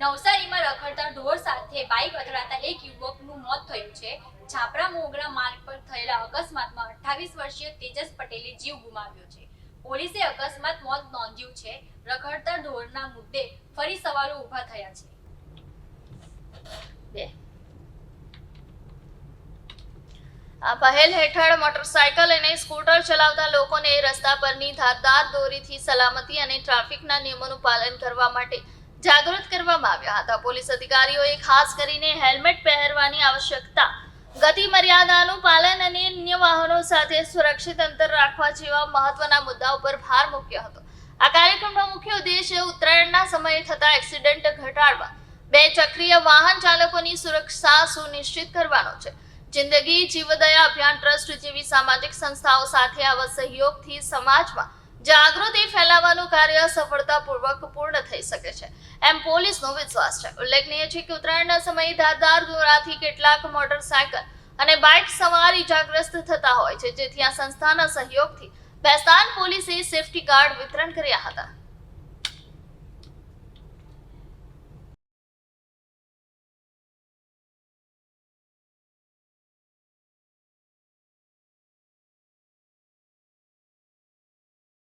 નવસારીમાં રખડતા ઢોર સાથે બાઇક અથડાતા એક યુવકનું મોત થયું છે. છાપરા મોગરા માર્ગ પર થયેલા અકસ્માતમાં 28 વર્ષીય તેજસ પટેલે જીવ ગુમાવ્યો છે. પોલીસે અકસ્માત મોત નોંધ્યું છે. રખડતા ઢોરના મુદ્દે ફરી સવાલો ઊભા થયા છે. આ પહેલ હેઠળ મોટરસાયકલ અને સ્કૂટર ચલાવતા લોકોને રસ્તા પરની ધારદાર દોરીથી સલામતી અને ટ્રાફિકના નિયમોનું પાલન કરવા માટે જાગૃત કરવામાં આવ્યા હતા. પોલીસ અધિકારીઓએ ખાસ કરીને હેલ્મેટ પહેરવાની આવશ્યકતા, ગતિ મર્યાદાનું પાલન અને અન્ય વાહનો સાથે સુરક્ષિત અંતર રાખવા જેવા મહત્વના મુદ્દાઓ પર ભાર મૂક્યો હતો. આ કાર્યક્રમનો મુખ્ય ઉદ્દેશ્ય ઉત્તરાયણના સમયે થતા એક્સિડન્ટ ઘટાડવા, બે ચક્રીય વાહન ચાલકોની સુરક્ષા સુનિશ્ચિત કરવાનો છે. જિંદગી જીવદયા અભિયાન ટ્રસ્ટ જેવી સામાજિક સંસ્થાઓ સાથે આવા સહયોગથી સમાજમાં જાગૃતિ ફેલાવવાનું કાર્ય સફળતાપૂર્વક પૂર્ણ થઈ શકે છે, એમ પોલીસનો વિશ્વાસ છે. ઉલ્લેખનીય છે કે ઉત્તરાયણના સમયે ધારદાર દોરાથી કેટલાક મોટરસાયકલ અને બાઇક સવાર ઇજાગ્રસ્ત થતા હોય છે, જેથી આ સંસ્થાના સહયોગથી બેસ્તાન પોલીસે સેફટી કાર્ડ વિતરણ કર્યા હતા.